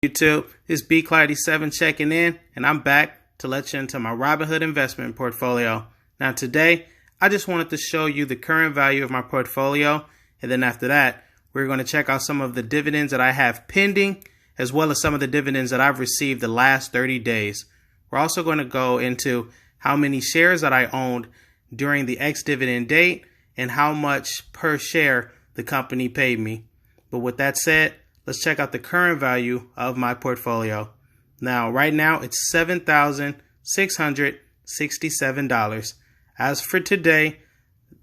YouTube, it's BClarity7 checking in, and I'm back to let you into my Robinhood investment portfolio. Now today, I just wanted to show you the current value of my portfolio, and then after that, we're going to check out some of the dividends that I have pending, as well as some of the dividends that I've received the last 30 days. We're also going to go into how many shares that I owned during the ex-dividend date, and how much per share the company paid me. But with that said, let's check out the current value of my portfolio. Now, right now, it's $7,667. As for today,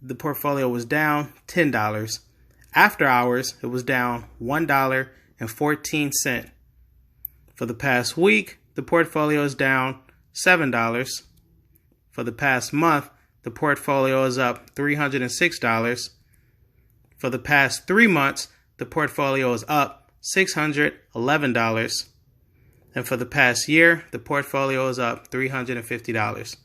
the portfolio was down $10. After hours, it was down $1.14. For the past week, the portfolio is down $7. For the past month, the portfolio is up $306. For the past 3 months, the portfolio is up $611. And for the past year, the portfolio is up $350.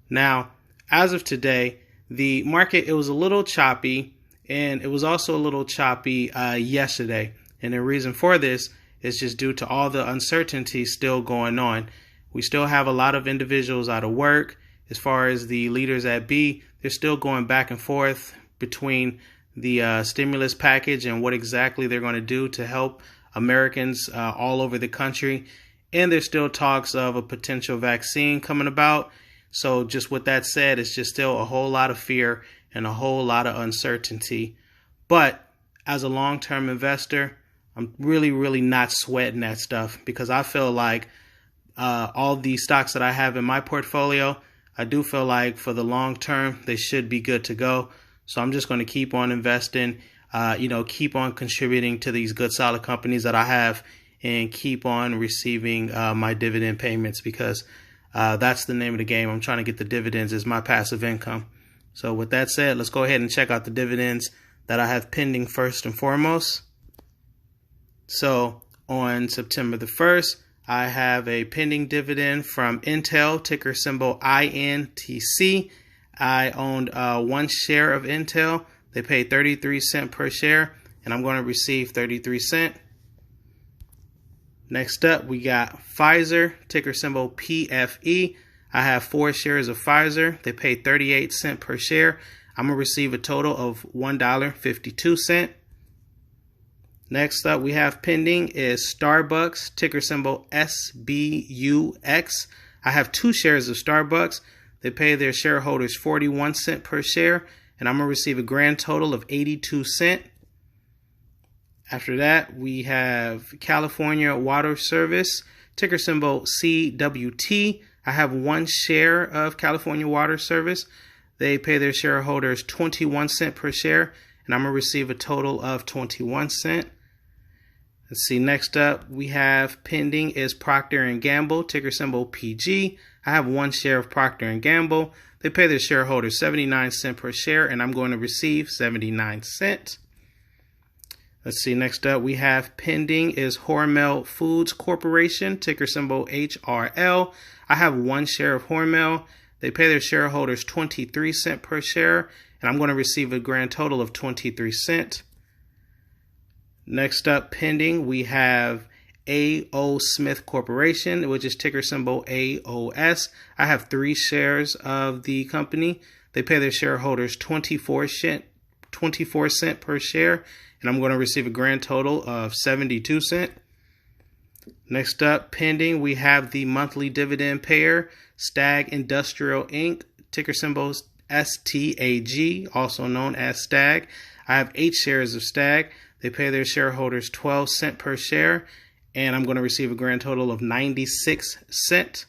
Now, as of today, the market, it was a little choppy, and it was also a little choppy yesterday. And the reason for this is just due to all the uncertainty still going on. We still have a lot of individuals out of work. As far as the leaders at B, they're still going back and forth between the stimulus package and what exactly they're going to do to help Americans all over the country. And there's still talks of a potential vaccine coming about. So just with that said, it's just still a whole lot of fear and a whole lot of uncertainty. But as a long-term investor, I'm really not sweating that stuff, because I feel like all the stocks that I have in my portfolio, I do feel like for the long term, they should be good to go. So I'm just going to keep on investing, keep on contributing to these good, solid companies that I have, and keep on receiving my dividend payments, because that's the name of the game. I'm trying to get the dividends as my passive income. So with that said, let's go ahead and check out the dividends that I have pending first and foremost. So on September the 1st, I have a pending dividend from Intel, ticker symbol INTC. I owned 1 share of Intel. They paid 33 cents per share, and I'm going to receive 33 cents. Next up, we got Pfizer, ticker symbol PFE. I have 4 shares of Pfizer. They paid 38 cents per share. I'm going to receive a total of $1.52. Next up, we have pending is Starbucks, ticker symbol SBUX. I have 2 shares of Starbucks. They pay their shareholders 41 cents per share, and I'm going to receive a grand total of 82 cents. After that, we have California Water Service, ticker symbol CWT. I have 1 share of California Water Service. They pay their shareholders 21 cents per share, and I'm going to receive a total of 21 cents. Let's see, next up we have pending is Procter & Gamble, ticker symbol PG. I have 1 share of Procter & Gamble. They pay their shareholders 79 cents per share, and I'm going to receive 79 cents. Let's see, next up we have pending is Hormel Foods Corporation, ticker symbol HRL. I have 1 share of Hormel. They pay their shareholders 23 cents per share, and I'm going to receive a grand total of 23 cents. Next up pending, we have A.O. Smith Corporation, which is ticker symbol AOS. I have 3 shares of the company. They pay their shareholders 24 cents per share, and I'm going to receive a grand total of 72 cents. Next up pending, we have the monthly dividend payer, Stag Industrial Inc., ticker symbols STAG, also known as Stag. I have 8 shares of Stag. They pay their shareholders 12 cents per share, and I'm going to receive a grand total of 96 cents.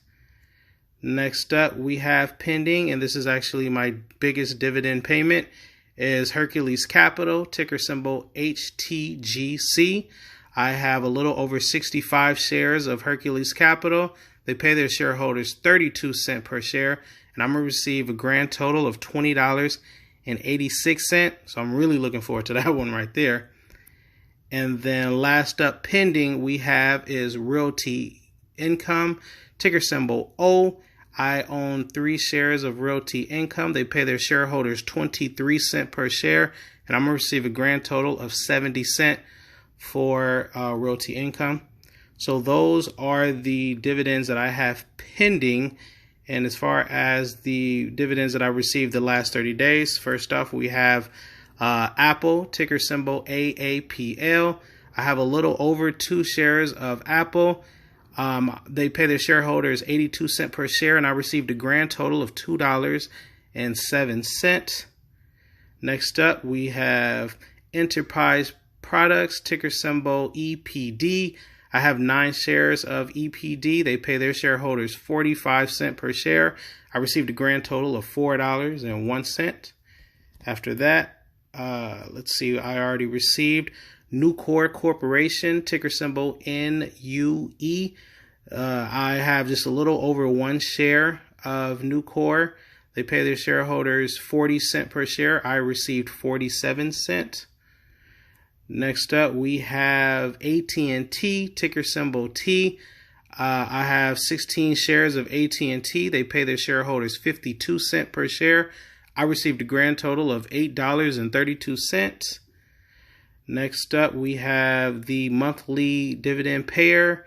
Next up, we have pending, and this is actually my biggest dividend payment, is Hercules Capital, ticker symbol HTGC. I have a little over 65 shares of Hercules Capital. They pay their shareholders 32 cents per share, and I'm going to receive a grand total of $20.86. So I'm really looking forward to that one right there. And then last up pending we have is Realty Income, ticker symbol O. I own 3 shares of Realty Income. They pay their shareholders 23 cents per share, and I'm going to receive a grand total of 70 cents for Realty Income. So those are the dividends that I have pending. And as far as the dividends that I received the last 30 days, first off, we have Apple, ticker symbol AAPL. I have a little over 2 shares of Apple. They pay their shareholders 82 cents per share, and I received a grand total of $2.07. Next up, we have Enterprise Products, ticker symbol EPD. I have 9 shares of EPD. They pay their shareholders 45 cents per share. I received a grand total of $4.01. After that, let's see, I already received Nucor Corporation, ticker symbol NUE. I have just a little over 1 share of Nucor. They pay their shareholders 40 cents per share. I received 47 cents. Next up, we have AT&T, ticker symbol T. I have 16 shares of AT&T. They pay their shareholders 52 cents per share. I received a grand total of $8.32. Next up, we have the monthly dividend payer.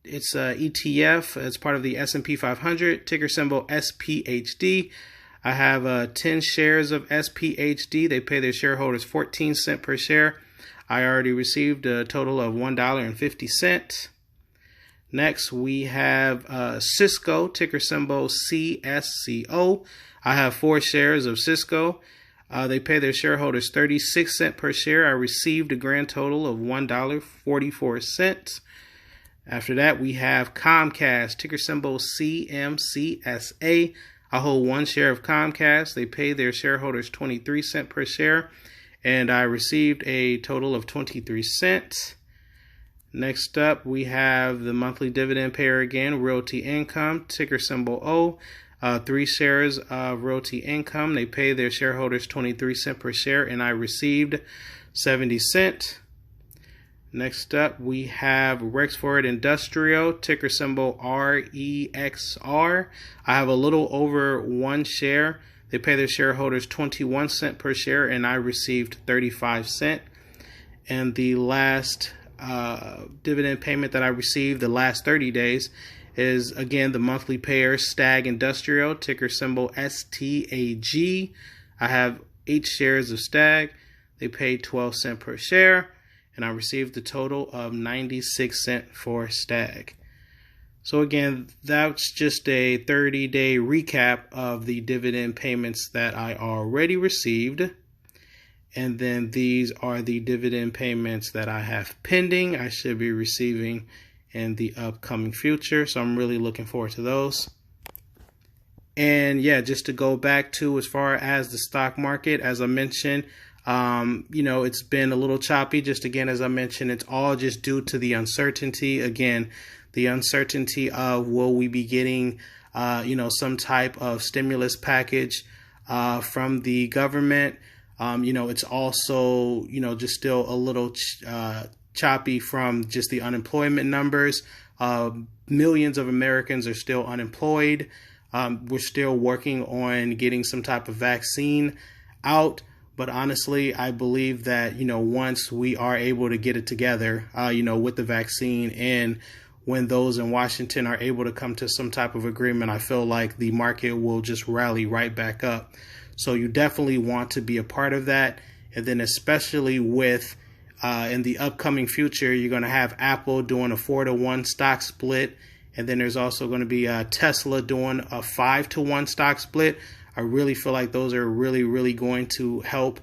It's a ETF. It's part of the S&P 500, ticker symbol SPHD. I have 10 shares of SPHD. They pay their shareholders 14 cents per share. I already received a total of $1.50. Next, we have Cisco, ticker symbol CSCO. I have 4 shares of Cisco. They pay their shareholders 36 cents per share. I received a grand total of $1.44. After that, we have Comcast, ticker symbol CMCSA. I hold 1 share of Comcast. They pay their shareholders 23 cents per share, and I received a total of 23 cents. Next up, we have the monthly dividend payer again, Realty Income, ticker symbol O. 3 shares of Realty Income. They pay their shareholders 23 cents per share, and I received 70 cents. Next up, we have Rexford Industrial, ticker symbol REXR. I have a little over 1 share. They pay their shareholders 21 cents per share, and I received 35 cents. And the last dividend payment that I received the last 30 days is, again, the monthly payer, Stag Industrial, ticker symbol STAG. I have 8 shares of Stag. They pay 12 cents per share, and I received a total of 96 cents for Stag. So again, that's just a 30-day recap of the dividend payments that I already received. And then these are the dividend payments that I have pending. I should be receiving in the upcoming future. So I'm really looking forward to those. And yeah, just to go back to as far as the stock market, as I mentioned, it's been a little choppy. Just again, as I mentioned, it's all just due to the uncertainty. Again, the uncertainty of will we be getting, some type of stimulus package from the government. It's also, just still a little choppy from just the unemployment numbers. Millions of Americans are still unemployed. We're still working on getting some type of vaccine out. But honestly, I believe that, once we are able to get it together, with the vaccine, and when those in Washington are able to come to some type of agreement, I feel like the market will just rally right back up. So you definitely want to be a part of that. And then especially with in the upcoming future, you're going to have Apple doing a 4-to-1 stock split. And then there's also going to be Tesla doing a 5-to-1 stock split. I really feel like those are really, really going to help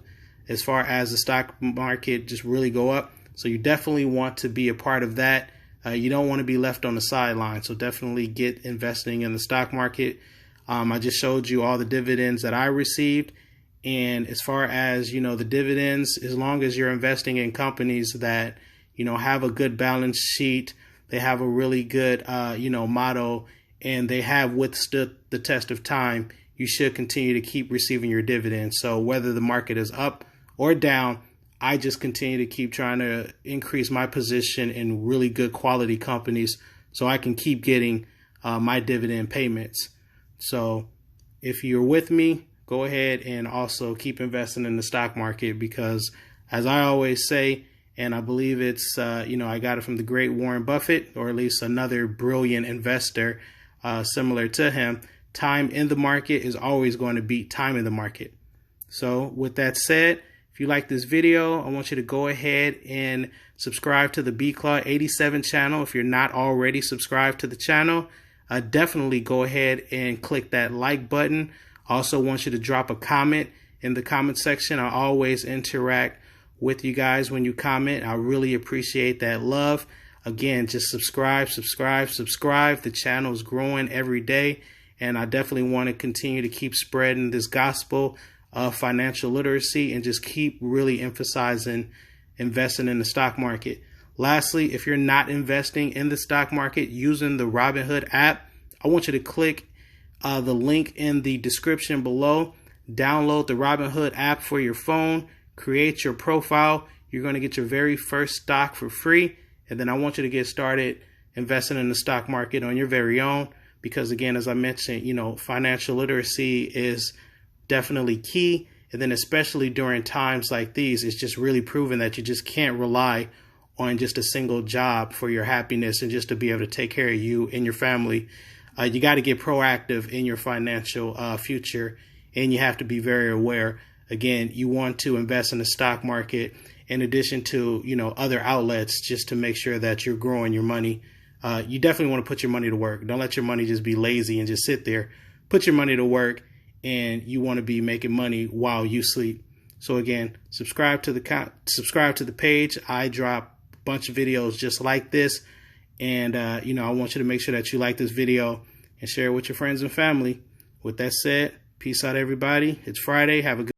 as far as the stock market just really go up. So you definitely want to be a part of that. You don't want to be left on the sideline. So definitely get investing in the stock market. I just showed you all the dividends that I received. And as far as, the dividends, as long as you're investing in companies that, have a good balance sheet, they have a really good, motto, and they have withstood the test of time, you should continue to keep receiving your dividends. So whether the market is up or down, I just continue to keep trying to increase my position in really good quality companies so I can keep getting my dividend payments. So if you're with me, go ahead and also keep investing in the stock market, because as I always say, And I believe it's, I got it from the great Warren Buffett, or at least another brilliant investor similar to him. Time in the market is always going to beat time in the market. So with that said, if you like this video, I want you to go ahead and subscribe to the BClaw87 channel. If you're not already subscribed to the channel, definitely go ahead and click that like button. Also want you to drop a comment in the comment section. I always interact with you guys when you comment. I really appreciate that love. Again, just subscribe. The channel is growing every day, and I definitely want to continue to keep spreading this gospel of financial literacy and just keep really emphasizing investing in the stock market. Lastly, if you're not investing in the stock market using the Robinhood app, I want you to click the link in the description below. Download the Robinhood app for your phone, create your profile. You're going to get your very first stock for free. And then I want you to get started investing in the stock market on your very own. Because again, as I mentioned, financial literacy is definitely key. And then especially during times like these, it's just really proven that you just can't rely on just a single job for your happiness and just to be able to take care of you and your family. You got to get proactive in your financial future, and you have to be very aware. Again, you want to invest in the stock market in addition to, other outlets, just to make sure that you're growing your money. You definitely want to put your money to work. Don't let your money just be lazy and just sit there. Put your money to work, and you want to be making money while you sleep. So again, subscribe to the page. I drop a bunch of videos just like this. And, I want you to make sure that you like this video and share it with your friends and family. With that said, peace out, everybody. It's Friday. Have a good